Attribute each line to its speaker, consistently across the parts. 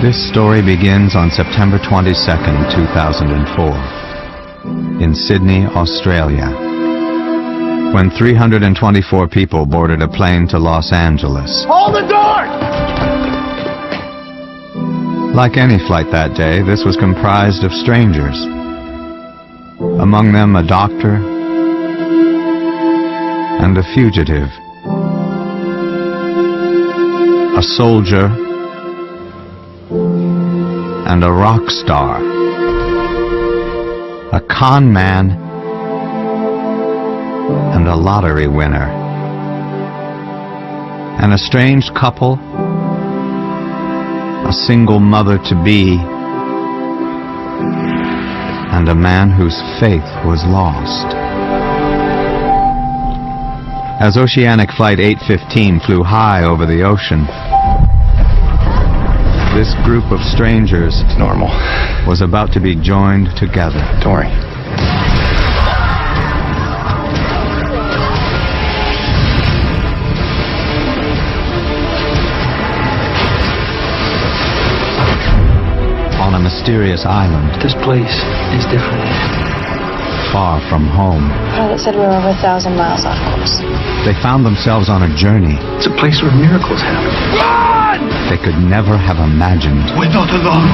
Speaker 1: This story begins on September 22nd, 2004, in Sydney, Australia, when 324 people boarded a plane to Los Angeles.
Speaker 2: Hold the door!
Speaker 1: Like any flight that day, this was comprised of strangers. Among them, a doctor and a fugitive, a soldier and a rock star, a con man and a lottery winner, an estranged couple, a single mother-to-be, and a man whose faith was lost. As Oceanic Flight 815 flew high over the ocean, this group of strangers,
Speaker 2: It's normal.
Speaker 1: was about to be joined together.
Speaker 2: Don't worry.
Speaker 1: On a mysterious island,
Speaker 3: This place is different.
Speaker 1: far from home.
Speaker 4: Pilot said we were over 1,000 miles off course.
Speaker 1: They found themselves on a journey
Speaker 3: It's a place where miracles happen.
Speaker 1: they could never have imagined.
Speaker 3: We're not alone.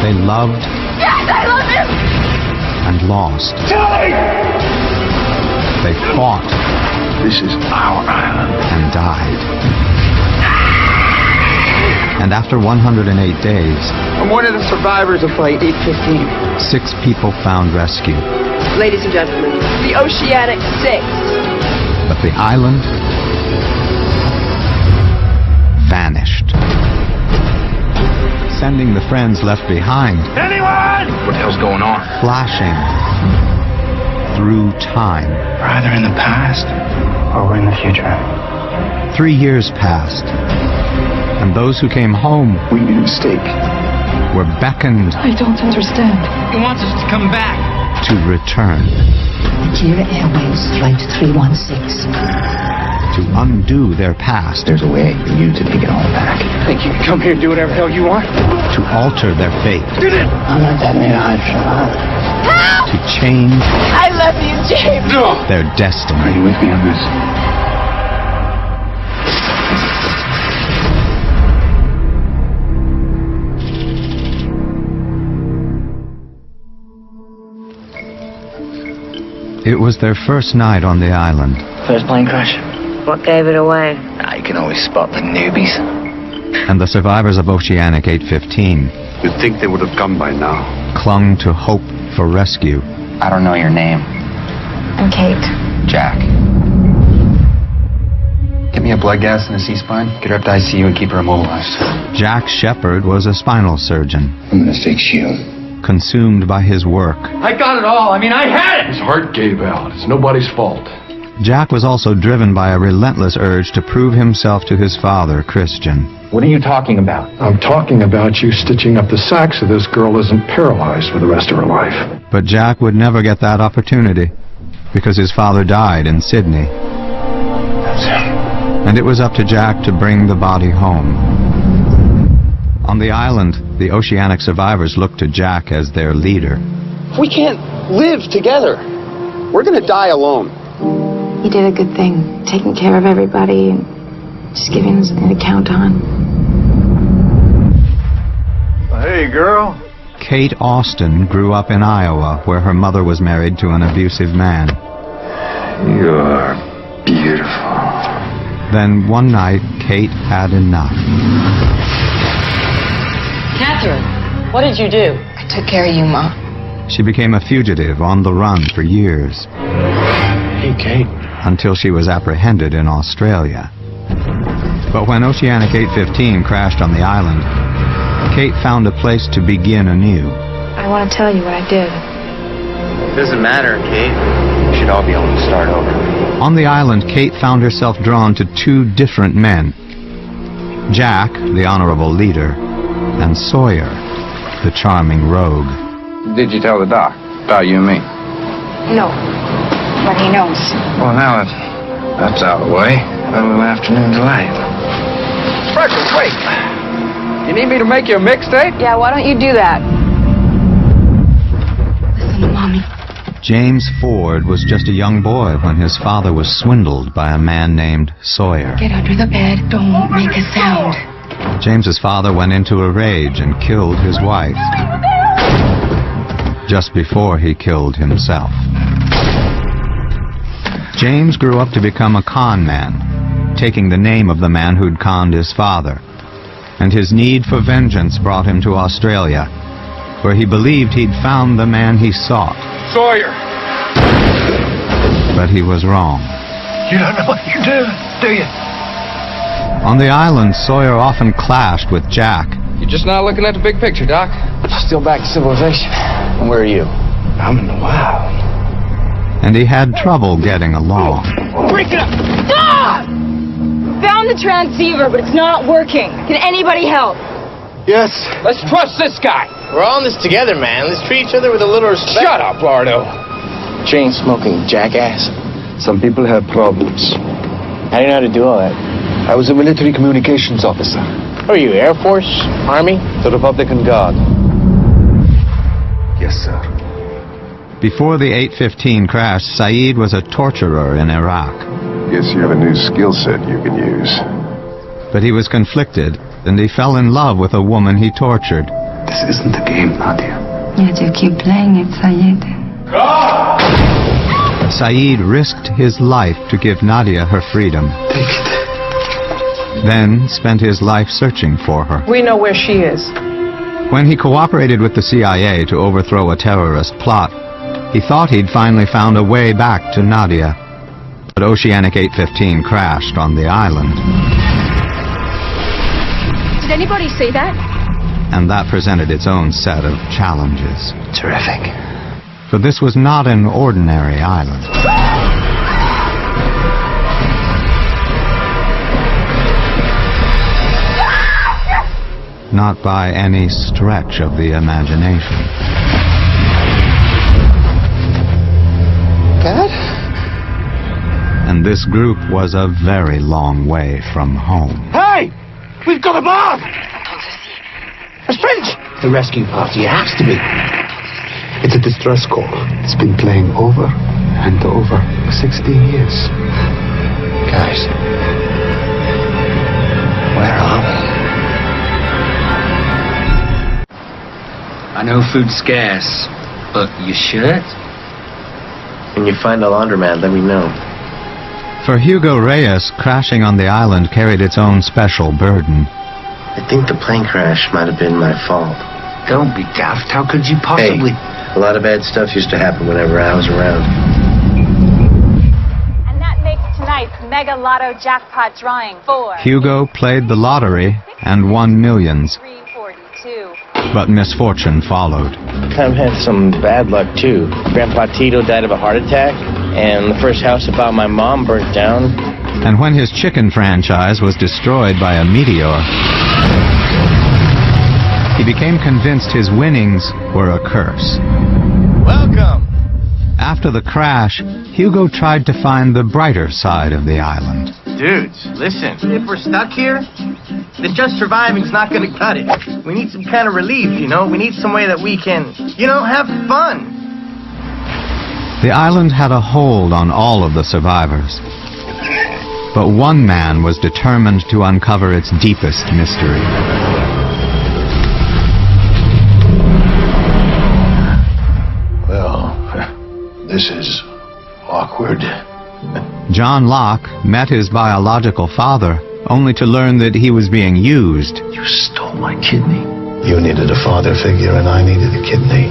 Speaker 1: They loved
Speaker 4: Yes, I love him!
Speaker 1: and lost. They fought
Speaker 3: This is our island.
Speaker 1: and died. And after 108 days,
Speaker 5: I'm one of the survivors of Flight 815.
Speaker 1: 6 people found rescue.
Speaker 5: Ladies and gentlemen, the Oceanic 6.
Speaker 1: But the island vanished, sending the friends left behind
Speaker 2: Anyone?
Speaker 3: What the hell's going on?
Speaker 1: flashing through time.
Speaker 3: We're either in the past or we're in the future.
Speaker 1: 3 years passed, and those who came home
Speaker 3: We made a mistake.
Speaker 1: were beckoned
Speaker 4: I don't understand.
Speaker 3: He wants us to come back.
Speaker 1: to return,
Speaker 6: Nigeria Airways Flight 316.
Speaker 1: to undo their past,
Speaker 3: There's a way for you to take it all back.
Speaker 5: Think you can come here and do whatever the hell you want?
Speaker 1: to alter their fate,
Speaker 3: I'm not that made hydrogen.
Speaker 1: to change
Speaker 4: I love you, James.
Speaker 1: their
Speaker 3: Are
Speaker 1: destiny.
Speaker 3: you with me on this?
Speaker 1: It was their first night on the island.
Speaker 3: First plane crash.
Speaker 4: What gave it away?
Speaker 3: You can always spot the newbies.
Speaker 1: And the survivors of Oceanic 815
Speaker 2: You'd think they would have come by now.
Speaker 1: clung to hope for rescue.
Speaker 7: I don't know your name.
Speaker 4: I'm Kate.
Speaker 7: Jack. Get me a blood gas and a C-spine. Get her up to ICU and keep her immobilized.
Speaker 1: Jack Shepard was a spinal surgeon,
Speaker 3: I'm gonna fix you.
Speaker 1: consumed by his work.
Speaker 2: I got it all. I mean, I had it. His heart gave out. It's nobody's fault.
Speaker 1: Jack was also driven by a relentless urge to prove himself to his father, Christian.
Speaker 7: What are you talking about?
Speaker 8: I'm talking about you stitching up the sack so this girl isn't paralyzed for the rest of her life.
Speaker 1: But Jack would never get that opportunity, because his father died in Sydney.
Speaker 3: That's him.
Speaker 1: And it was up to Jack to bring the body home. On the island, the Oceanic survivors looked to Jack as their leader.
Speaker 5: We can't live together. We're gonna die alone.
Speaker 4: He did a good thing, taking care of everybody and just giving us an account on.
Speaker 2: Hey, girl.
Speaker 1: Kate Austin grew up in Iowa, where her mother was married to an abusive man.
Speaker 3: You're beautiful.
Speaker 1: Then one night, Kate had enough.
Speaker 9: Catherine, what did you do?
Speaker 4: I took care of you, Ma.
Speaker 1: She became a fugitive on the run for years,
Speaker 8: Hey, Kate.
Speaker 1: until she was apprehended in Australia. But when Oceanic 815 crashed on the island, Kate found a place to begin anew.
Speaker 4: I want to tell you what I did.
Speaker 7: Doesn't matter, Kate. We should all be able to start over.
Speaker 1: On the island, Kate found herself drawn to 2 different men. Jack, the honorable leader, and Sawyer, the charming rogue.
Speaker 7: Did you tell the doc about you and me?
Speaker 4: No, but he knows.
Speaker 3: Well, now that's out of the way. A little afternoon delight.
Speaker 5: Freckles,
Speaker 2: Wait! You need me to make you a mixtape?
Speaker 4: Yeah, why don't you do that?
Speaker 6: Listen to Mommy.
Speaker 1: James Ford was just a young boy when his father was swindled by a man named Sawyer.
Speaker 6: Get under the bed. Don't make a sound.
Speaker 1: James's father went into a rage and killed his wife just before he killed himself. James grew up to become a con man, taking the name of the man who'd conned his father. And his need for vengeance brought him to Australia, where he believed he'd found the man he sought.
Speaker 2: Sawyer!
Speaker 1: But he was wrong.
Speaker 2: You don't know what you're doing, do you?
Speaker 1: On the island, Sawyer often clashed with Jack.
Speaker 2: You're just not looking at the big picture, Doc.
Speaker 5: Still back to civilization. And where are you?
Speaker 3: I'm in the wild.
Speaker 1: And he had trouble getting along.
Speaker 2: Break it up!
Speaker 9: Stop! Found the transceiver, but it's not working. Can anybody help?
Speaker 5: Yes.
Speaker 2: Let's trust this guy.
Speaker 7: We're all in this together, man. Let's treat each other with a little respect.
Speaker 2: Shut up, Lardo.
Speaker 5: Chain-smoking jackass.
Speaker 3: Some people have problems.
Speaker 7: How do you know how to do all that?
Speaker 3: I was a military communications officer.
Speaker 7: Who are you, Air Force? Army?
Speaker 3: The Republican Guard. Yes, sir.
Speaker 1: Before the 815 crash, Saeed was a torturer in Iraq.
Speaker 10: Guess you have a new skill set you can use.
Speaker 1: But he was conflicted, and he fell in love with a woman he tortured.
Speaker 3: This isn't a game, Nadia.
Speaker 6: Yet you keep playing it, Sayed.
Speaker 1: Saeed risked his life to give Nadia her freedom,
Speaker 3: Take it.
Speaker 1: then spent his life searching for her.
Speaker 9: We know where she is.
Speaker 1: When he cooperated with the CIA to overthrow a terrorist plot, he thought he'd finally found a way back to Nadia. But Oceanic 815 crashed on the island,
Speaker 9: Did anybody say that?
Speaker 1: and that presented its own set of challenges.
Speaker 3: Terrific.
Speaker 1: For this was not an ordinary island. Not by any stretch of the imagination.
Speaker 5: Dad?
Speaker 1: And this group was a very long way from home.
Speaker 5: Hey! We've got a bomb! A Finch!
Speaker 3: The rescue party has to be. It's a distress call. It's been playing over and over for 16 years.
Speaker 5: Guys. Where are we?
Speaker 11: I know food's scarce, but your shirt?
Speaker 7: When you find a laundromat, let me know.
Speaker 1: For Hugo Reyes, crashing on the island carried its own special burden.
Speaker 7: I think the plane crash might have been my fault.
Speaker 11: Don't be daft. How could you possibly...
Speaker 7: Hey, a lot of bad stuff used to happen whenever I was around.
Speaker 12: And that makes tonight's Mega Lotto jackpot drawing 4.
Speaker 1: Hugo played the lottery and won millions.
Speaker 12: 342.
Speaker 1: But misfortune followed.
Speaker 7: I've had some bad luck, too. Grandpa Tito died of a heart attack, and the first house I bought my mom burnt down.
Speaker 1: And when his chicken franchise was destroyed by a meteor, he became convinced his winnings were a curse.
Speaker 7: Welcome!
Speaker 1: After the crash, Hugo tried to find the brighter side of the island.
Speaker 7: Dudes, listen. If we're stuck here, then just surviving's not gonna cut it. We need some kind of relief, you know? We need some way that we can, have fun.
Speaker 1: The island had a hold on all of the survivors. But one man was determined to uncover its deepest mystery.
Speaker 3: Well, this is awkward.
Speaker 1: John Locke met his biological father only to learn that he was being used.
Speaker 3: You stole my kidney. You needed a father figure and I needed a kidney.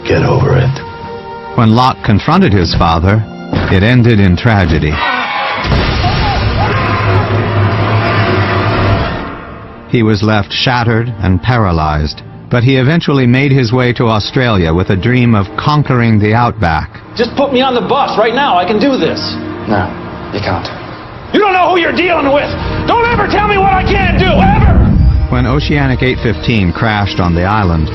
Speaker 3: Get over it.
Speaker 1: When Locke confronted his father, it ended in tragedy. He was left shattered and paralyzed, but he eventually made his way to Australia with a dream of conquering the outback.
Speaker 13: Just put me on the bus right now. I can do this.
Speaker 5: No, you can't.
Speaker 13: You don't know who you're dealing with. Don't ever tell me what I can't do, ever!
Speaker 1: When Oceanic 815 crashed on the island,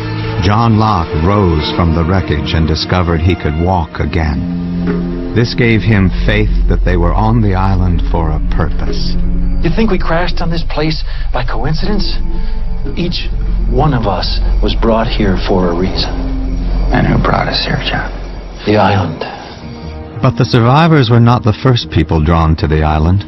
Speaker 1: John Locke rose from the wreckage and discovered he could walk again. This gave him faith that they were on the island for a purpose.
Speaker 13: You think we crashed on this place by coincidence? Each one of us was brought here for a reason.
Speaker 11: And who brought us here, John?
Speaker 13: The island.
Speaker 1: But the survivors were not the first people drawn to the island.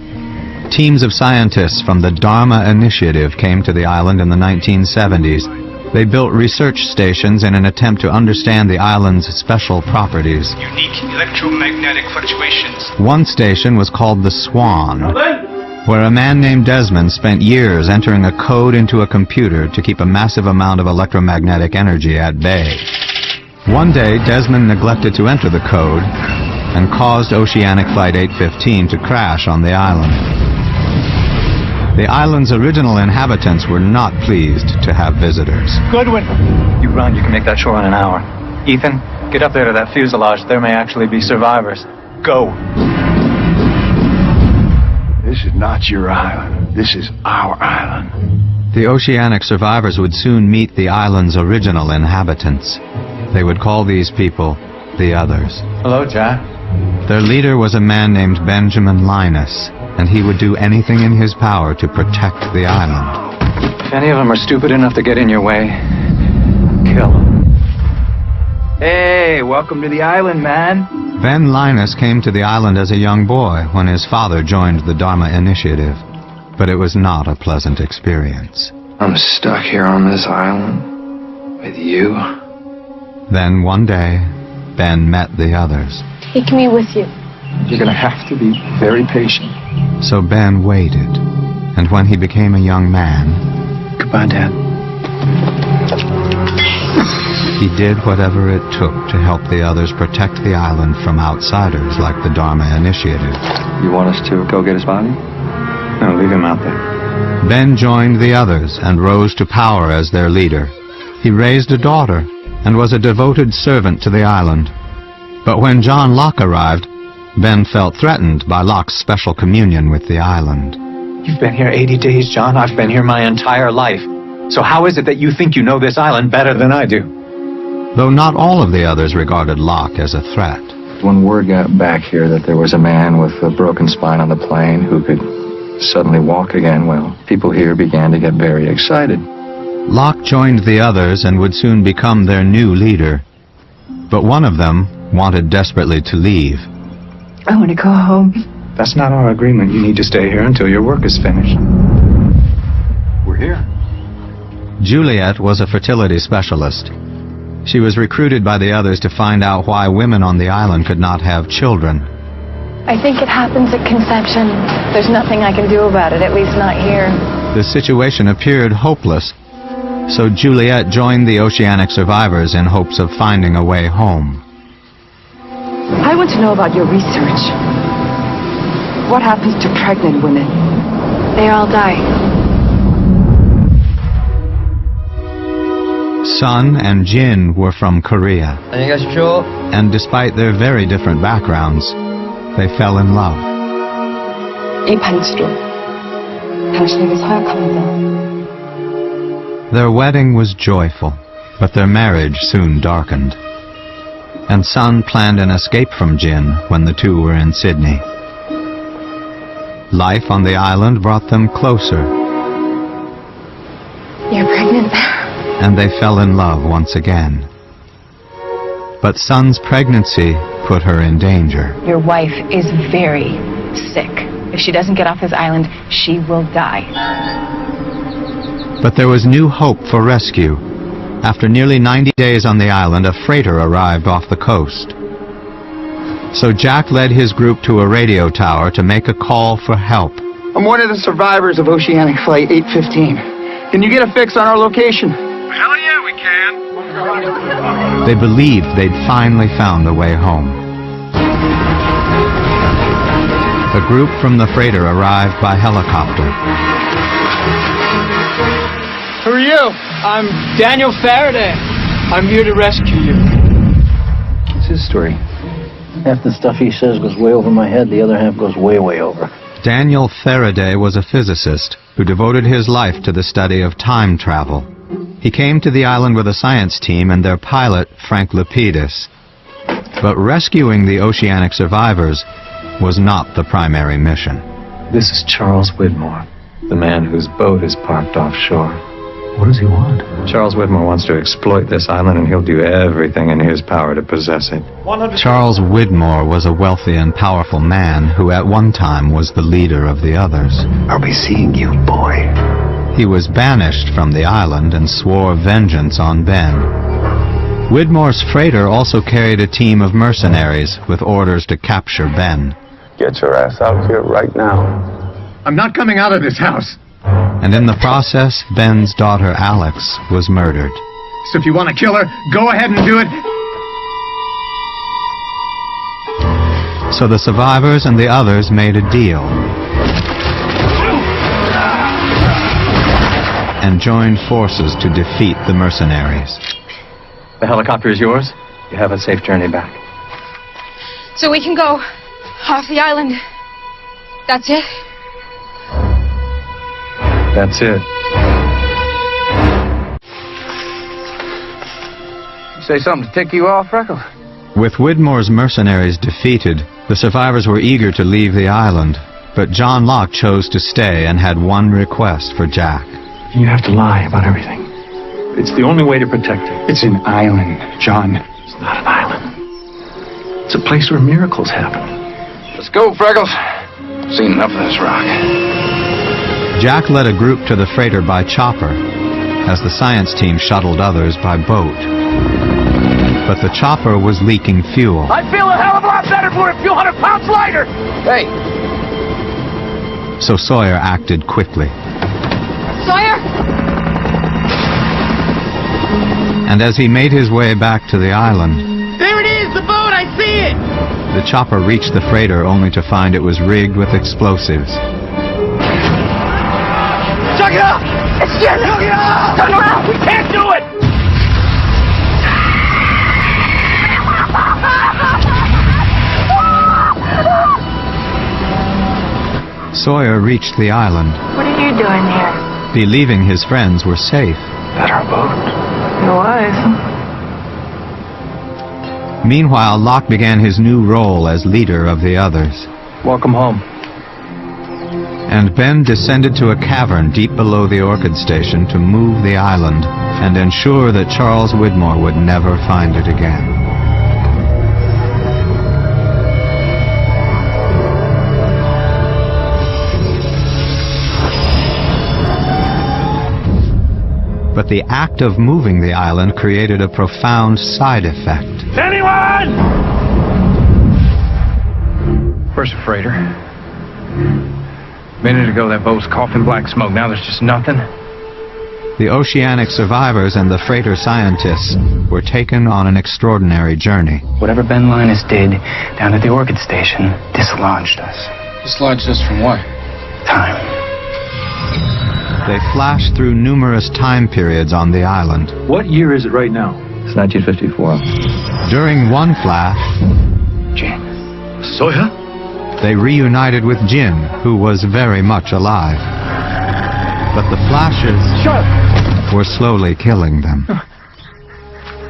Speaker 1: Teams of scientists from the Dharma Initiative came to the island in the 1970s. They built research stations in an attempt to understand the island's special properties.
Speaker 14: Unique electromagnetic fluctuations.
Speaker 1: One station was called the Swan, where a man named Desmond spent years entering a code into a computer to keep a massive amount of electromagnetic energy at bay. One day, Desmond neglected to enter the code and caused Oceanic Flight 815 to crash on the island. The island's original inhabitants were not pleased to have visitors.
Speaker 15: Goodwin! You run, you can make that shore in an hour. Ethan, get up there to that fuselage. There may actually be survivors. Go!
Speaker 10: This is not your island. This is our island.
Speaker 1: The oceanic survivors would soon meet the island's original inhabitants. They would call these people the Others.
Speaker 15: Hello, Jack.
Speaker 1: Their leader was a man named Benjamin Linus, and he would do anything in his power to protect the island.
Speaker 15: If any of them are stupid enough to get in your way, kill them. Hey, welcome to the island, man.
Speaker 1: Ben Linus came to the island as a young boy when his father joined the Dharma Initiative, but it was not a pleasant experience.
Speaker 11: I'm stuck here on this island with you.
Speaker 1: Then one day, Ben met the Others.
Speaker 9: Take me with you.
Speaker 15: You're gonna have to be very patient.
Speaker 1: So Ben waited, and when he became a young man...
Speaker 11: Goodbye, Dad.
Speaker 1: He did whatever it took to help the Others protect the island from outsiders like the Dharma Initiative.
Speaker 15: You want us to go get his body? No, leave him out there.
Speaker 1: Ben joined the Others and rose to power as their leader. He raised a daughter and was a devoted servant to the island. But when John Locke arrived, Ben felt threatened by Locke's special communion with the island.
Speaker 15: You've been here 80 days, John. I've been here my entire life. So how is it that you think you know this island better than I do?
Speaker 1: Though not all of the Others regarded Locke as a threat.
Speaker 11: When word got back here that there was a man with a broken spine on the plane who could suddenly walk again, well, people here began to get very excited.
Speaker 1: Locke joined the Others and would soon become their new leader. But one of them wanted desperately to leave.
Speaker 6: I want to go home.
Speaker 15: That's not our agreement. You need to stay here until your work is finished.
Speaker 8: We're here.
Speaker 1: Juliet was a fertility specialist. She was recruited by the Others to find out why women on the island could not have children.
Speaker 9: I think it happens at conception. There's nothing I can do about it, at least not here.
Speaker 1: The situation appeared hopeless, so Juliet joined the oceanic survivors in hopes of finding a way home.
Speaker 6: I want to know about your research. What happens to pregnant women?
Speaker 4: They all die.
Speaker 1: Sun and Jin were from Korea. And despite their very different backgrounds, they fell in love.
Speaker 6: 이 반지로 당신에게 서약합니다.
Speaker 1: Their wedding was joyful, but their marriage soon darkened. And Sun planned an escape from Jin when the two were in Sydney. Life on the island brought them closer.
Speaker 4: You're pregnant.
Speaker 1: And they fell in love once again. But Sun's pregnancy put her in danger.
Speaker 9: Your wife is very sick. If she doesn't get off this island, she will die.
Speaker 1: But there was new hope for rescue. After nearly 90 days on the island, a freighter arrived off the coast. So Jack led his group to a radio tower to make a call for help.
Speaker 5: I'm one of the survivors of Oceanic Flight 815. Can you get a fix on our location?
Speaker 14: Hell yeah, we can.
Speaker 1: They believed they'd finally found a way home. The group from the freighter arrived by helicopter.
Speaker 13: Who are you? I'm Daniel Faraday. I'm here to rescue you.
Speaker 11: It's his story. Half the stuff he says goes way over my head, the other half goes way, way over.
Speaker 1: Daniel Faraday was a physicist who devoted his life to the study of time travel. He came to the island with a science team and their pilot, Frank Lapidus. But rescuing the oceanic survivors was not the primary mission.
Speaker 11: This is Charles Widmore, the man whose boat is parked offshore.
Speaker 15: What does he want?
Speaker 11: Charles Widmore wants to exploit this island, and he'll do everything in his power to possess it.
Speaker 1: Charles Widmore was a wealthy and powerful man who at one time was the leader of the others.
Speaker 3: I'll be seeing you, boy.
Speaker 1: He was banished from the island and swore vengeance on Ben. Widmore's freighter also carried a team of mercenaries with orders to capture Ben.
Speaker 3: Get your ass out here right now.
Speaker 2: I'm not coming out of this house.
Speaker 1: And in the process, Ben's daughter Alex was murdered.
Speaker 2: So if you want to kill her, go ahead and do it.
Speaker 1: So the survivors and the others made a deal and joined forces to defeat the mercenaries.
Speaker 11: The helicopter is yours. You have a safe journey back.
Speaker 9: So we can go off the island. That's it?
Speaker 11: That's it.
Speaker 5: Say something to tick you off, Freckles?
Speaker 1: With Widmore's mercenaries defeated, the survivors were eager to leave the island, but John Locke chose to stay and had one request for Jack.
Speaker 15: You have to lie about everything. It's the only way to protect it.
Speaker 5: It's an island, John.
Speaker 15: It's not an island. It's a place where miracles happen.
Speaker 5: Let's go, Freckles. Seen enough of this rock.
Speaker 1: Jack led a group to the freighter by chopper, as the science team shuttled others by boat. But the chopper was leaking fuel.
Speaker 14: I feel a hell of a lot better for a few 100 pounds lighter!
Speaker 5: Hey!
Speaker 1: So Sawyer acted quickly.
Speaker 9: Sawyer!
Speaker 1: And as he made his way back to the island,
Speaker 14: There it is, the boat, I see it!
Speaker 1: the chopper reached the freighter only to find it was rigged with explosives.
Speaker 14: Chug it up! It's Jim! Chug it up! Turn around! We can't do it!
Speaker 1: Sawyer reached the island,
Speaker 4: What are you doing here?
Speaker 1: believing his friends were safe.
Speaker 15: That our boat?
Speaker 4: It was.
Speaker 1: Meanwhile, Locke began his new role as leader of the others.
Speaker 11: Welcome home.
Speaker 1: And Ben descended to a cavern deep below the Orchid Station to move the island and ensure that Charles Widmore would never find it again. But the act of moving the island created a profound side effect.
Speaker 14: Anyone?
Speaker 5: Where's the freighter? A minute ago, that boat was coughing black smoke. Now there's just nothing.
Speaker 1: The oceanic survivors and the freighter scientists were taken on an extraordinary journey.
Speaker 5: Whatever Ben Linus did down at the Orchid Station dislodged us.
Speaker 7: Dislodged us from what?
Speaker 5: Time.
Speaker 1: They flashed through numerous time periods on the island.
Speaker 15: What year is it right now?
Speaker 11: It's 1954.
Speaker 1: During one flash,
Speaker 5: Jim.
Speaker 15: Sawyer?
Speaker 1: they reunited with Jim, who was very much alive. But the flashes were slowly killing them.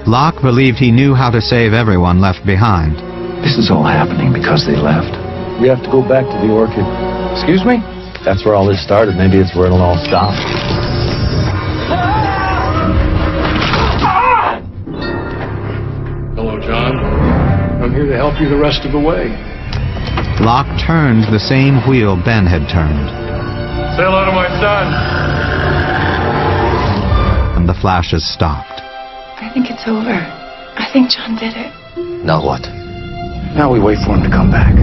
Speaker 1: Locke believed he knew how to save everyone left behind.
Speaker 15: This is all happening because they left.
Speaker 13: We have to go back to the Orchid.
Speaker 5: Excuse me?
Speaker 13: That's where all this started. Maybe it's where it'll all stop.
Speaker 8: Hello, John. I'm here to help you the rest of the way.
Speaker 1: Locke turned the same wheel Ben had turned,
Speaker 2: Say hello to my son.
Speaker 1: and the flashes stopped.
Speaker 4: I think it's over. I think John did it.
Speaker 10: Now what?
Speaker 5: Now we wait for him to come back.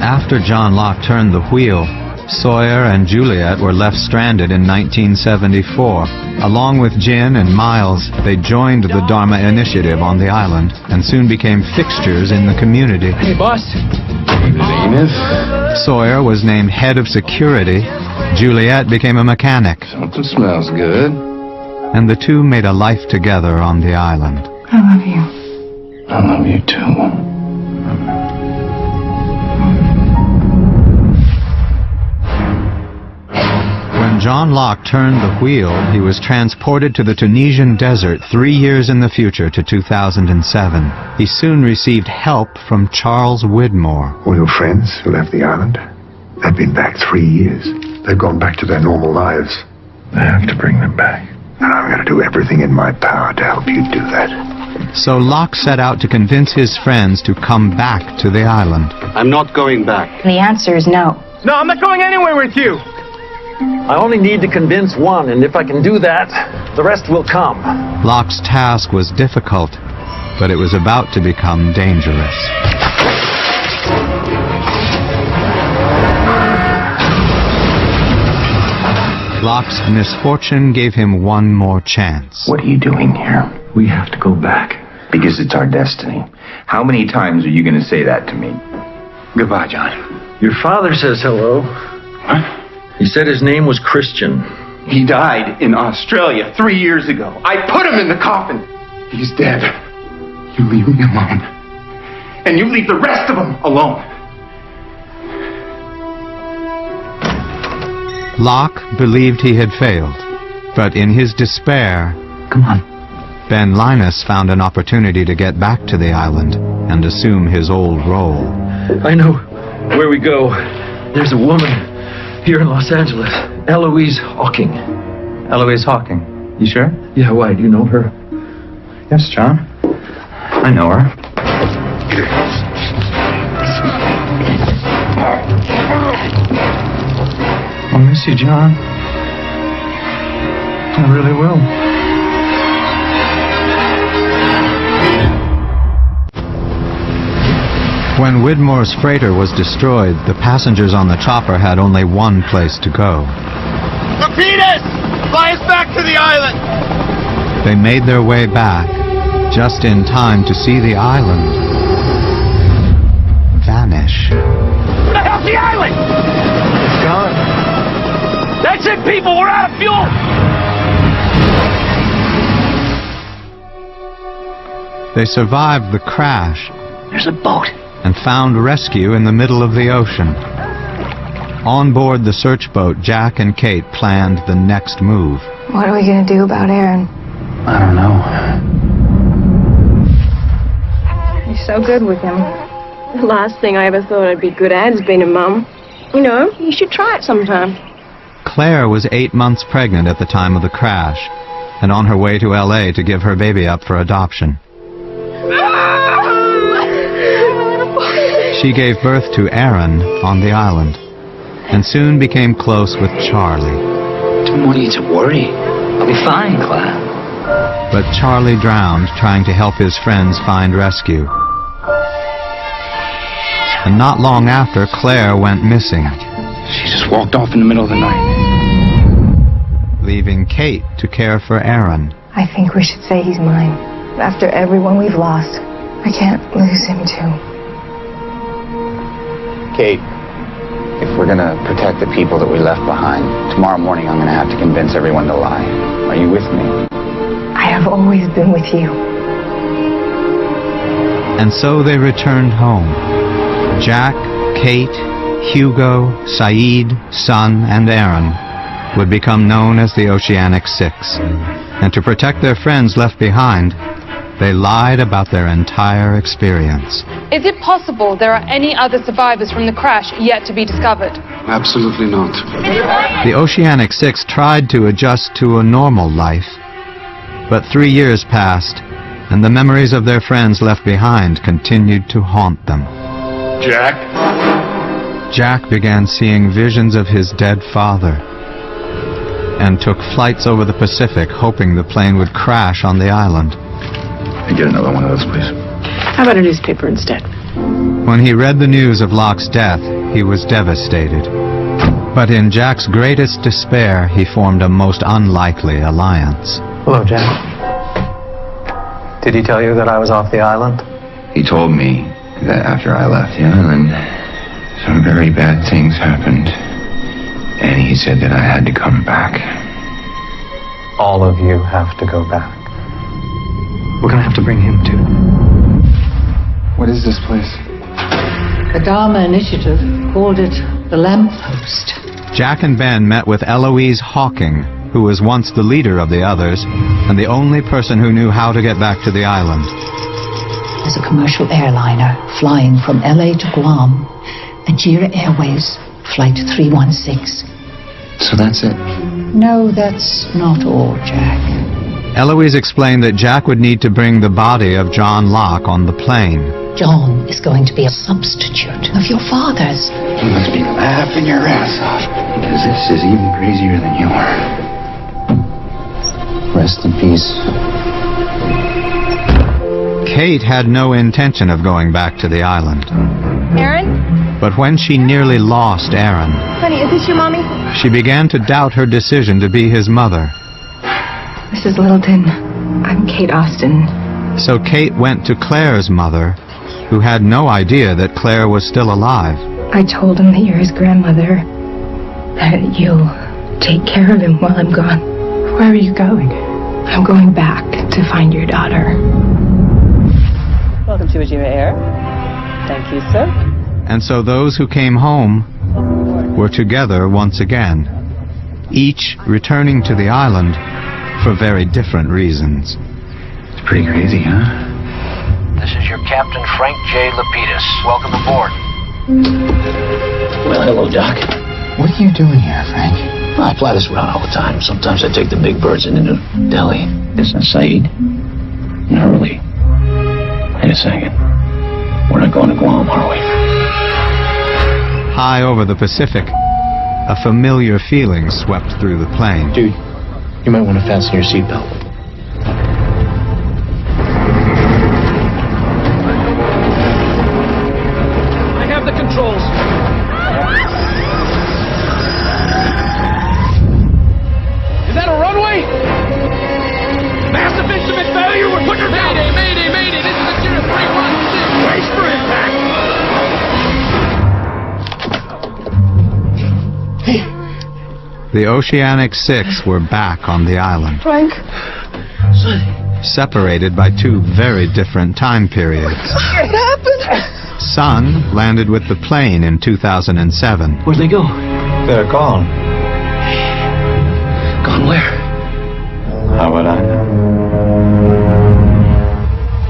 Speaker 1: After John Locke turned the wheel, Sawyer and Juliet were left stranded in 1974. Along with Jin and Miles, they joined the Dharma Initiative on the island and soon became fixtures in the community.
Speaker 7: Hey, boss.
Speaker 1: Sawyer was named head of security. Juliet became a mechanic.
Speaker 5: Something smells good.
Speaker 1: And the two made a life together on the island.
Speaker 4: I love you.
Speaker 5: I love you too.
Speaker 1: When John Locke turned the wheel, he was transported to the Tunisian desert 3 years in the future to 2007. He soon received help from Charles Widmore.
Speaker 3: All your friends who left the island? They've been back 3 years. They've gone back to their normal lives.
Speaker 10: I have to bring them back.
Speaker 3: And I'm going to do everything in my power to help you do that.
Speaker 1: So Locke set out to convince his friends to come back to the island.
Speaker 16: I'm not going back.
Speaker 4: The answer is no.
Speaker 7: No, I'm not going anywhere with you.
Speaker 13: I only need to convince one, and if I can do that, the rest will come.
Speaker 1: Locke's task was difficult, but it was about to become dangerous. Locke's misfortune gave him one more chance.
Speaker 16: What are you doing here?
Speaker 13: We have to go back.
Speaker 16: Because it's our destiny. How many times are you going to say that to me? Goodbye, John.
Speaker 13: Your father says hello.
Speaker 16: What?
Speaker 13: He said his name was Christian.
Speaker 16: He died in Australia 3 years ago. I put him in the coffin. He's dead. You leave me alone. And you leave the rest of them alone.
Speaker 1: Locke believed he had failed, but in his despair,
Speaker 15: Come on.
Speaker 1: Ben Linus found an opportunity to get back to the island and assume his old role.
Speaker 13: I know where we go. There's a woman here in Los Angeles, Eloise Hawking.
Speaker 15: Eloise Hawking. You sure?
Speaker 13: Yeah, why? Do you know her?
Speaker 15: Yes, John. I know her. I'll miss you, John. I really will.
Speaker 1: When Widmore's freighter was destroyed, the passengers on the chopper had only one place to go.
Speaker 7: Repeat Fly us back to the island!
Speaker 1: They made their way back, just in time to see the island vanish.
Speaker 14: Where the hell's the island?
Speaker 13: It's gone.
Speaker 14: That's it, people! We're out of fuel!
Speaker 1: They survived the crash.
Speaker 14: There's a boat.
Speaker 1: And found rescue in the middle of the ocean. On board the search boat, Jack and Kate planned the next move.
Speaker 4: What are we going to do about Aaron?
Speaker 15: I don't know.
Speaker 17: You're so good with him. The last thing I ever thought I'd be good at is being a mum. You know, you should try it sometime.
Speaker 1: Claire was 8 months pregnant at the time of the crash, and on her way to L.A. to give her baby up for adoption. She gave birth to Aaron on the island, and soon became close with Charlie.
Speaker 18: Don't need to worry. I'll be fine, Claire.
Speaker 1: But Charlie drowned trying to help his friends find rescue. And not long after, Claire went missing.
Speaker 16: She just walked off in the middle of the night.
Speaker 1: Leaving Kate to care for Aaron.
Speaker 4: I think we should say he's mine. After everyone we've lost, I can't lose him too.
Speaker 16: Kate, if we're going to protect the people that we left behind, tomorrow morning I'm going to have to convince everyone to lie. Are you with me?
Speaker 4: I have always been with you.
Speaker 1: And so they returned home. Jack, Kate, Hugo, Saeed, Sun, and Aaron would become known as the Oceanic Six. And to protect their friends left behind, they lied about their entire experience.
Speaker 19: Is it possible there are any other survivors from the crash yet to be discovered?
Speaker 3: Absolutely not.
Speaker 1: The Oceanic Six tried to adjust to a normal life, but 3 years passed, and the memories of their friends left behind continued to haunt them.
Speaker 2: Jack?
Speaker 1: Jack began seeing visions of his dead father, and took flights over the Pacific, hoping the plane would crash on the island.
Speaker 16: Get another one of those, please.
Speaker 17: How about a newspaper instead?
Speaker 1: When he read the news of Locke's death, he was devastated. But in Jack's greatest despair, he formed a most unlikely alliance.
Speaker 15: Hello, Jack. Did he tell you that I was off the island?
Speaker 16: He told me that after I left the island, some very bad things happened. And he said that I had to come back.
Speaker 15: All of you have to go back. We're gonna have to bring him too.
Speaker 3: What is this place?
Speaker 20: The Dharma Initiative called it the Lamppost.
Speaker 1: Jack and Ben met with Eloise Hawking, who was once the leader of the others and the only person who knew how to get back to the island.
Speaker 20: There's a commercial airliner flying from LA to Guam, Ajira Airways, Flight 316.
Speaker 11: So that's it?
Speaker 20: No, that's not all, Jack.
Speaker 1: Eloise explained that Jack would need to bring the body of John Locke on the plane.
Speaker 20: John is going to be a substitute of your father's.
Speaker 10: You must be laughing your ass off, because this is even crazier than you are.
Speaker 11: Rest in peace.
Speaker 1: Kate had no intention of going back to the island.
Speaker 17: Aaron?
Speaker 1: But when she nearly lost Aaron,
Speaker 17: Honey, is this your mommy?
Speaker 1: she began to doubt her decision to be his mother.
Speaker 17: Mrs. Littleton, I'm Kate Austin.
Speaker 1: So Kate went to Claire's mother, who had no idea that Claire was still alive.
Speaker 17: I told him that you're his grandmother. That you'll take care of him while I'm gone. Where are you going? I'm going back to find your daughter.
Speaker 21: Welcome to Ajira Air. Thank you, sir.
Speaker 1: And so those who came home were together once again, each returning to the island for very different reasons.
Speaker 11: It's pretty crazy, huh?
Speaker 18: This is your Captain Frank J. Lapidus. Welcome aboard.
Speaker 13: Well, hello, Doc.
Speaker 11: What are you doing here, Frank?
Speaker 13: I fly this around all the time. Sometimes I take the big birds into Delhi. Listen, Saeed and Hurley. Wait a second. We're not going to Guam, are we?
Speaker 1: High over the Pacific, a familiar feeling swept through the plane.
Speaker 13: Dude, you might want to fasten your seatbelt.
Speaker 14: I have the controls. Is that a runway? Massive instrument failure. We're putting her down. Mayday, mayday, mayday. This is Ajira 316. Brace for impact.
Speaker 1: The Oceanic Six were back on the island,
Speaker 17: Frank?
Speaker 1: separated by two very different time periods.
Speaker 17: What happened?
Speaker 1: Sun landed with the plane in 2007.
Speaker 13: Where'd they go?
Speaker 11: They're gone.
Speaker 13: Gone where?
Speaker 11: How would I know?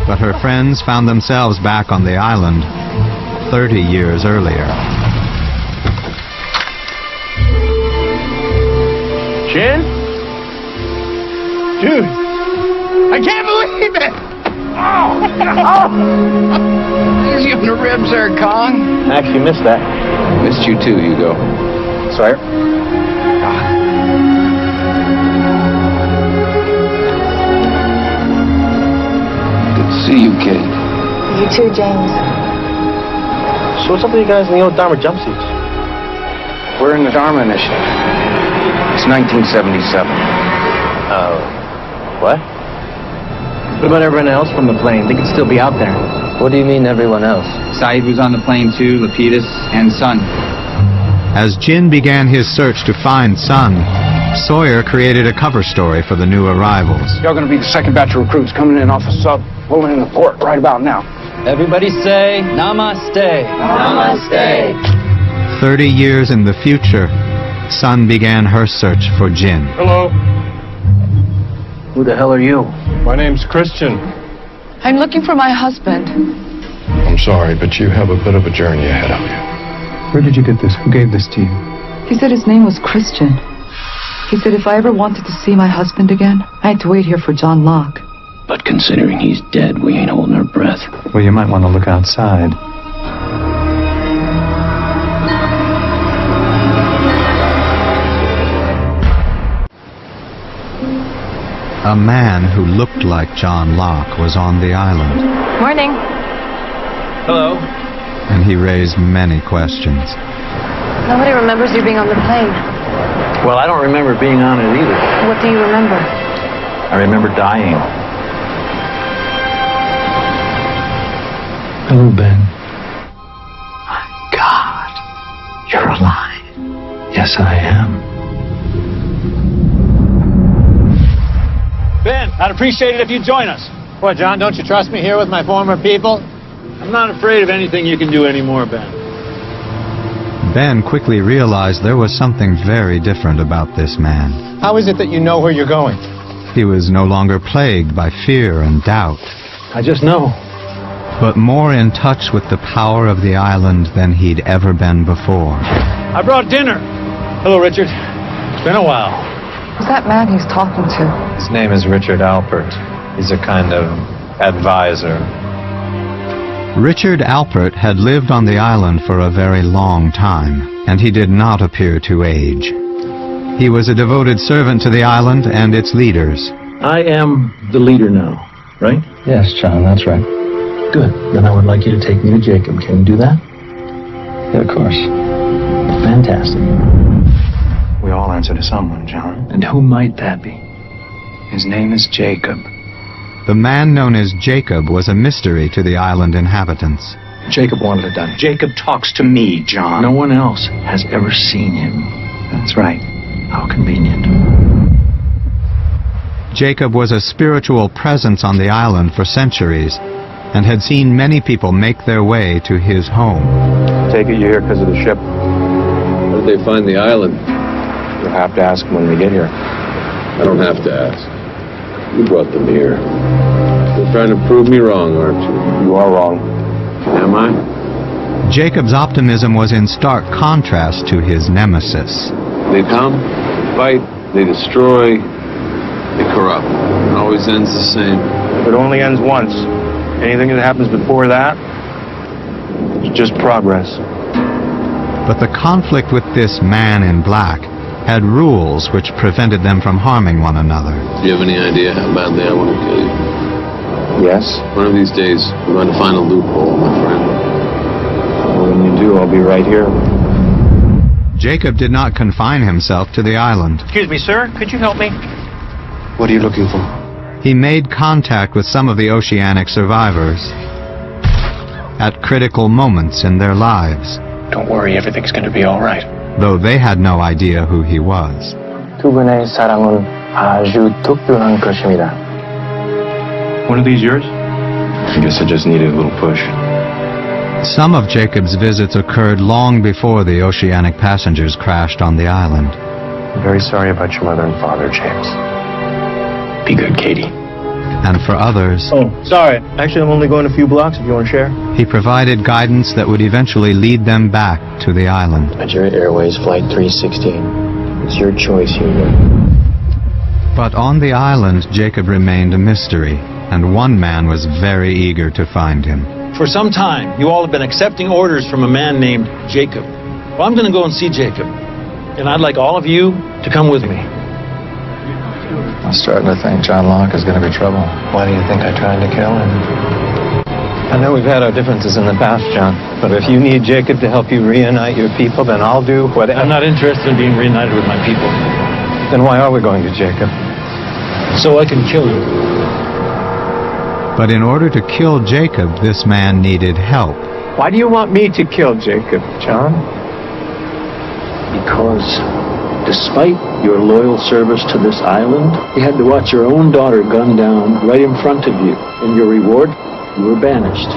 Speaker 1: But her friends found themselves back on the island 30 years earlier.
Speaker 16: Jen? Dude, I can't believe it! Oh!
Speaker 5: Easy on the ribs there, Kong.
Speaker 11: Actually missed that.
Speaker 15: Missed you too, Hugo.
Speaker 11: Sawyer?
Speaker 10: Good to see you, kid.
Speaker 4: You too, James.
Speaker 11: So what's up with you guys in the old Dharma jumpsuits?
Speaker 15: We're in the Dharma Initiative. It's 1977.
Speaker 11: What?
Speaker 5: What about everyone else from the plane? They could still be out there.
Speaker 11: What do you mean, everyone else?
Speaker 5: Saeed was on the plane too, Lapidus, and Sun.
Speaker 1: As Jin began his search to find Sun, Sawyer created a cover story for the new arrivals.
Speaker 8: You're going to be the second batch of recruits coming in off the sub, pulling in the port right about now.
Speaker 5: Everybody say Namaste.
Speaker 4: Namaste.
Speaker 1: 30 years in the future, Sun began her search for Jin.
Speaker 8: Hello.
Speaker 11: Who the hell are you?
Speaker 8: My name's Christian.
Speaker 6: I'm looking for my husband.
Speaker 8: I'm sorry, but you have a bit of a journey ahead of you.
Speaker 15: Where did you get this? Who gave this to you?
Speaker 6: He said his name was Christian. He said if I ever wanted to see my husband again, I had to wait here for John Locke.
Speaker 13: But considering he's dead, we ain't holding our breath.
Speaker 11: Well, you might want to look outside.
Speaker 1: A man who looked like John Locke was on the island,
Speaker 9: Morning.
Speaker 13: Hello.
Speaker 1: and he raised many questions.
Speaker 9: Nobody remembers you being on the plane.
Speaker 11: Well, I don't remember being on it either.
Speaker 9: What do you remember?
Speaker 11: I remember dying.
Speaker 15: Hello, Ben.
Speaker 20: God, you're alive.
Speaker 15: Yes, I am.
Speaker 22: Ben, I'd appreciate it if you'd join us. What, John, don't you trust me here with my former people? I'm not afraid of anything you can do anymore, Ben.
Speaker 1: Ben quickly realized there was something very different about this man.
Speaker 22: How is it that you know where you're going?
Speaker 1: He was no longer plagued by fear and doubt,
Speaker 22: I just know.
Speaker 1: but more in touch with the power of the island than he'd ever been before.
Speaker 22: I brought dinner. Hello, Richard. It's been a while.
Speaker 6: Who's that man he's talking to?
Speaker 11: His name is Richard Alpert. He's a kind of advisor.
Speaker 1: Richard Alpert had lived on the island for a very long time, and he did not appear to age. He was a devoted servant to the island and its leaders.
Speaker 22: I am the leader now, right?
Speaker 13: Yes, John, that's right.
Speaker 22: Good. Then I would like you to take me to Jacob. Can you do that?
Speaker 13: Yeah, of course.
Speaker 22: Fantastic.
Speaker 15: We all answer to someone, John.
Speaker 22: And who might that be?
Speaker 15: His name is Jacob.
Speaker 1: The man known as Jacob was a mystery to the island inhabitants.
Speaker 22: Jacob wanted it done.
Speaker 15: Jacob talks to me, John.
Speaker 22: No one else has ever seen him.
Speaker 15: That's right.
Speaker 22: How convenient.
Speaker 1: Jacob was a spiritual presence on the island for centuries and had seen many people make their way to his home.
Speaker 11: Take it you're here because of the ship.
Speaker 2: How did they find the island?
Speaker 11: You'll have to ask them when they get here.
Speaker 2: I don't have to ask. You brought them here. You're trying to prove me wrong, aren't you?
Speaker 11: You are wrong.
Speaker 2: Am I?
Speaker 1: Jacob's optimism was in stark contrast to his nemesis.
Speaker 2: They come, fight, they destroy, they corrupt. It always ends the same.
Speaker 11: It only ends once. Anything that happens before that, it's just progress.
Speaker 1: But the conflict with this man in black had rules which prevented them from harming one another.
Speaker 2: Do you have any idea how badly I want to kill you?
Speaker 11: Yes?
Speaker 2: One of these days, we're going to find a loophole, my friend.
Speaker 11: Well, when you do, I'll be right here.
Speaker 1: Jacob did not confine himself to the island.
Speaker 22: Excuse me, sir. Could you help me?
Speaker 3: What are you looking for?
Speaker 1: He made contact with some of the oceanic survivors at critical moments in their lives.
Speaker 22: Don't worry, everything's going to be all right.
Speaker 1: Though they had no idea who he was.
Speaker 11: 두 분의 사랑은 아주 특별한 것입니다. One of these yours? I guess I just needed a little push.
Speaker 1: Some of Jacob's visits occurred long before the oceanic passengers crashed on the island.
Speaker 11: I'm very sorry about your mother and father, James. Be good, Katie.
Speaker 1: And for others,
Speaker 22: Oh, sorry. Actually, I'm only going a few blocks if you want to share.
Speaker 1: he provided guidance that would eventually lead them back to the island.
Speaker 13: Nigeria Airways Flight 316. It's your choice, Hugo.
Speaker 1: But on the island, Jacob remained a mystery, and one man was very eager to find him.
Speaker 22: For some time, you all have been accepting orders from a man named Jacob. Well, I'm going to go and see Jacob. And I'd like all of you to come with me.
Speaker 11: I'm starting to think John Locke is going to be trouble. Why do you think I tried to kill him? I know we've had our differences in the past, John, but if you need Jacob to help you reunite your people, then I'll do whatever.
Speaker 22: I'm not interested in being reunited with my people.
Speaker 11: Then why are we going to Jacob?
Speaker 22: So I can kill you.
Speaker 1: But in order to kill Jacob, this man needed help.
Speaker 11: Why do you want me to kill Jacob, John?
Speaker 22: Because despite your loyal service to this island, you had to watch your own daughter gunned down right in front of you. And your reward, you were banished.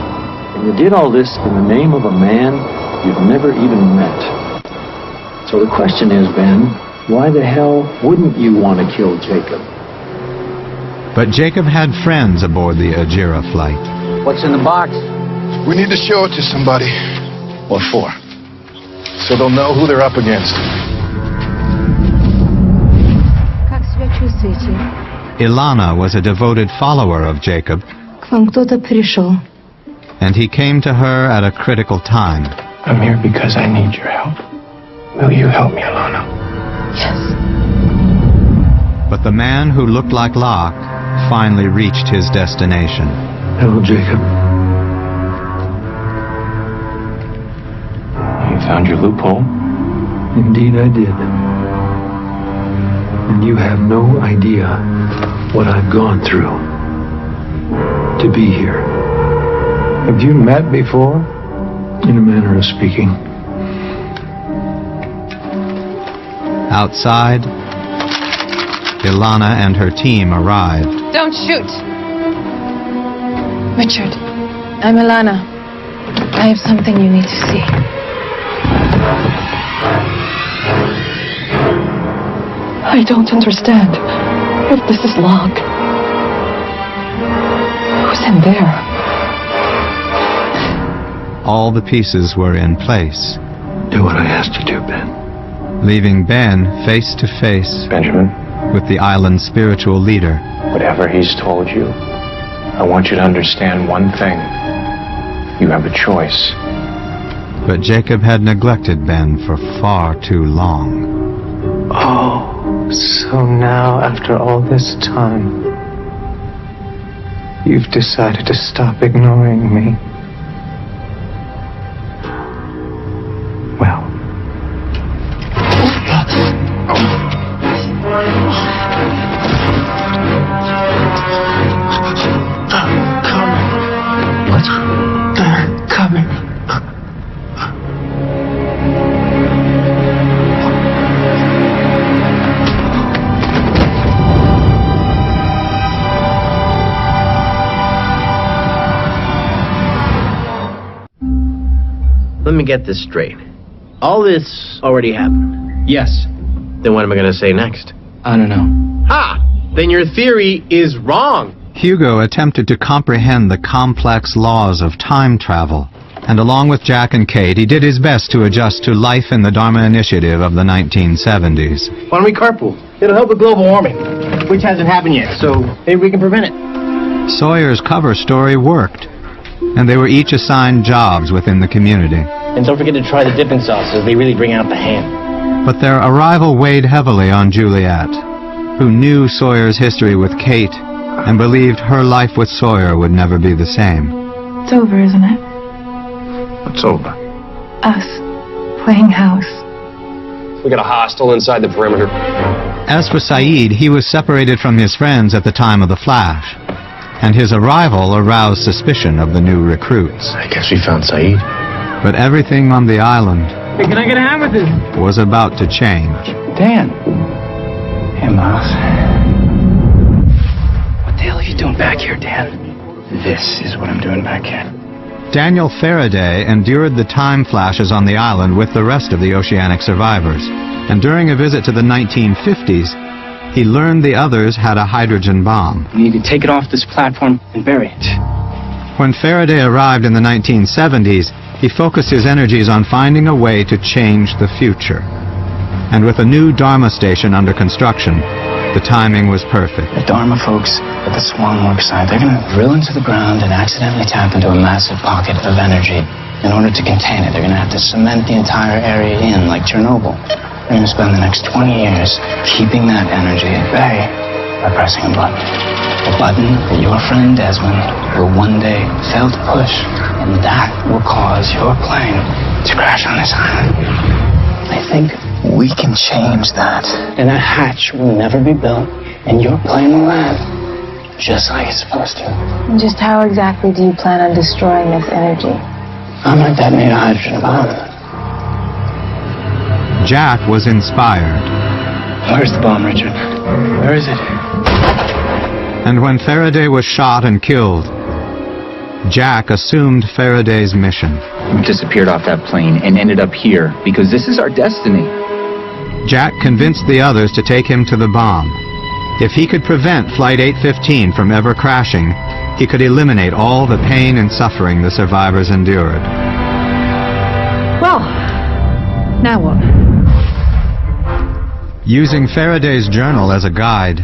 Speaker 22: And you did all this in the name of a man you've never even met. So the question is, Ben, why the hell wouldn't you want to kill Jacob?
Speaker 1: But Jacob had friends aboard the Ajira flight.
Speaker 5: What's in the box?
Speaker 3: We need to show it to somebody.
Speaker 8: What for? So they'll know who they're up against.
Speaker 17: Как себя чувствуете?
Speaker 1: Ilana was a devoted follower of Jacob,
Speaker 17: К вам кто-то пришел.
Speaker 1: and he came to her at a critical time.
Speaker 15: I'm here because I need your help. Will you help me, Alana?
Speaker 17: Yes.
Speaker 1: But the man who looked like Locke finally reached his destination.
Speaker 22: Hello, Jacob.
Speaker 15: You found your loophole?
Speaker 22: Indeed I did. And you have no idea what I've gone through to be here.
Speaker 8: Have you met before?
Speaker 22: In a manner of speaking.
Speaker 1: Outside, Ilana and her team arrived.
Speaker 19: Don't shoot.
Speaker 4: Richard, I'm Ilana. I have something you need to see.
Speaker 6: I don't understand. If this is Locke, who's in there?
Speaker 1: All the pieces were in place.
Speaker 10: Do what I asked you to, Ben.
Speaker 1: Leaving Ben face to face,
Speaker 11: Benjamin,
Speaker 1: with the island's spiritual leader.
Speaker 11: whatever he's told you, I want you to understand one thing. You have a choice.
Speaker 1: But Jacob had neglected Ben for far too long.
Speaker 11: Oh, so now, after all this time, you've decided to stop ignoring me. Well.
Speaker 10: What? They're coming.
Speaker 7: Let me get this straight. All this already happened.
Speaker 5: Yes.
Speaker 7: Then what am I going to say next?
Speaker 5: I don't know.
Speaker 7: Ha! Then your theory is wrong.
Speaker 1: Hugo attempted to comprehend the complex laws of time travel, and along with Jack and Kate, he did his best to adjust to life in the Dharma Initiative of the 1970s.
Speaker 7: Why don't we carpool? It'll help with global warming, which hasn't happened yet, so maybe we can prevent it.
Speaker 1: Sawyer's cover story worked, and they were each assigned jobs within the community.
Speaker 7: And don't forget to try the dipping sauces. They really bring out the ham.
Speaker 1: But their arrival weighed heavily on Juliet, who knew Sawyer's history with Kate and believed her life with Sawyer would never be the same.
Speaker 17: It's over, isn't it?
Speaker 2: What's over?
Speaker 17: Us. Playing house.
Speaker 12: We got a hostile inside the perimeter.
Speaker 1: As for Saeed, he was separated from his friends at the time of the flash, and his arrival aroused suspicion of the new recruits.
Speaker 2: I guess we found Saeed.
Speaker 1: But everything on the island
Speaker 5: Hey, can I get a hand with this?
Speaker 1: was about to change.
Speaker 5: Dan. Hey, Miles. What the hell are you doing back here, Dan?
Speaker 10: This is what I'm doing back here.
Speaker 1: Daniel Faraday endured the time flashes on the island with the rest of the oceanic survivors, and during a visit to the 1950s, he learned the others had a hydrogen bomb.
Speaker 5: We need to take it off this platform and bury it.
Speaker 1: When Faraday arrived in the 1970s, he focused his energies on finding a way to change the future. And with a new Dharma station under construction, the timing was perfect.
Speaker 10: The Dharma folks at the Swan Works site, they're going to drill into the ground and accidentally tap into a massive pocket of energy. In order to contain it, they're going to have to cement the entire area in, like Chernobyl. They're going to spend the next 20 years keeping that energy at bay by pressing a button. A button that your friend Desmond will one day fail to push, and that will cause your plane to crash on this island. I think we can change that. And that hatch will never be built, and your plane will land just like it's supposed to.
Speaker 4: And just how exactly do you plan on destroying this energy?
Speaker 10: I'm gonna detonate a hydrogen bomb.
Speaker 1: Jack was inspired.
Speaker 10: Where's the bomb, Richard? Where is it?
Speaker 1: And when Faraday was shot and killed, Jack assumed Faraday's mission.
Speaker 15: We disappeared off that plane and ended up here because this is our destiny.
Speaker 1: Jack convinced the others to take him to the bomb. If he could prevent Flight 815 from ever crashing, he could eliminate all the pain and suffering the survivors endured.
Speaker 6: Well, now what?
Speaker 1: Using Faraday's journal as a guide,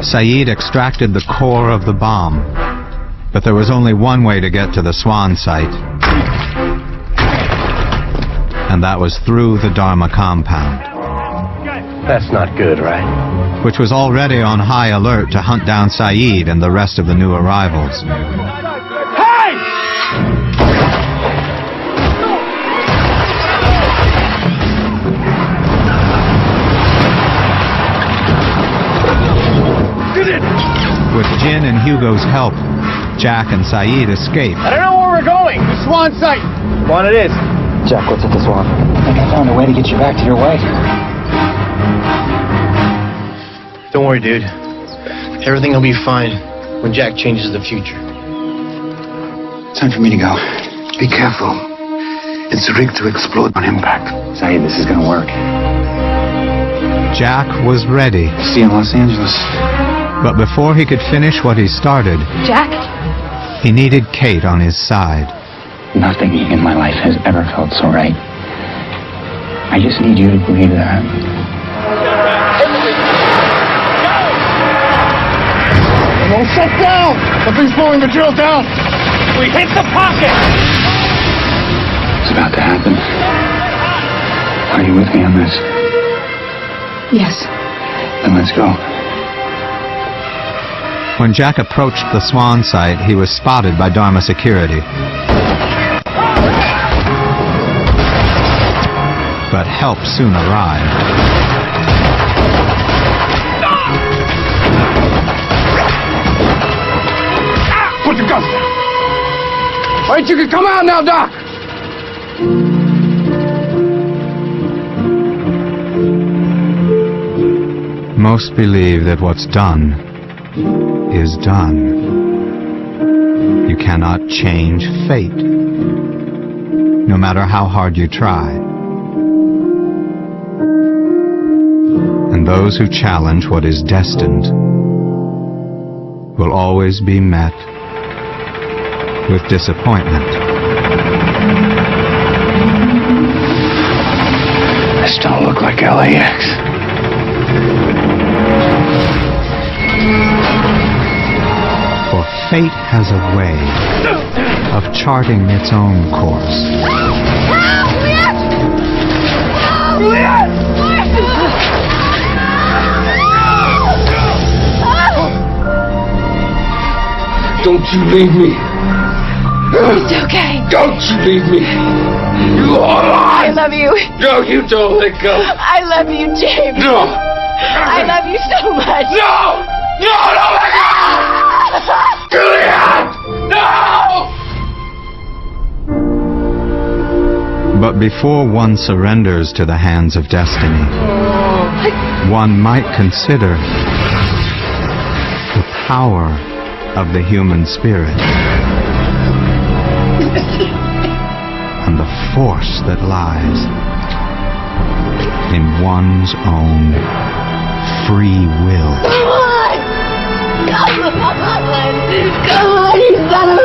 Speaker 1: Saeed extracted the core of the bomb. But there was only one way to get to the Swan site. And that was through the Dharma compound.
Speaker 11: That's not good, right?
Speaker 1: Which was already on high alert to hunt down Saeed and the rest of the new arrivals.
Speaker 14: Hey!
Speaker 1: With Jin and Hugo's help, Jack and Saeed escaped.
Speaker 14: I don't know where we're going. The Swan site.
Speaker 7: Swan it is.
Speaker 10: Jack, what's at the Swan? I think I found a way to get you back to your wife.
Speaker 7: Don't worry, dude. Everything will be fine when Jack changes the future.
Speaker 3: Time for me to go. Be careful. It's rigged to explode on impact.
Speaker 10: Saeed, this is gonna work.
Speaker 1: Jack was ready.
Speaker 10: See you in Los Angeles.
Speaker 1: But before he could finish what he started,
Speaker 9: Jack?
Speaker 1: he needed Kate on his side.
Speaker 10: Nothing in my life has ever felt so right. I just need you to believe that.
Speaker 16: Don't shut down! Something's blowing the drill down! We hit the pocket!
Speaker 10: It's about to happen. Are you with me on this?
Speaker 17: Yes.
Speaker 10: Then let's go.
Speaker 1: When Jack approached the Swan site, he was spotted by Dharma security. But help soon arrived.
Speaker 16: Put your guns down! All right, you can come out now, Doc!
Speaker 1: Most believe that what's done is done. You cannot change fate, no matter how hard you try. And those who challenge what is destined will always be met with disappointment.
Speaker 10: This don't look like LAX.
Speaker 1: For fate has a way of charting its own course.
Speaker 2: Don't you leave me.
Speaker 9: It's okay.
Speaker 2: Don't you leave me. You are alive.
Speaker 9: I love you.
Speaker 2: No, you don't let go.
Speaker 9: I love you, James.
Speaker 2: No.
Speaker 9: I love you so much.
Speaker 2: No! No, don't let go! Juliet! No!
Speaker 1: But before one surrenders to the hands of destiny, one might consider the power of the human spirit and the force that lies in one's own free will.
Speaker 9: Come on! Come on, you son of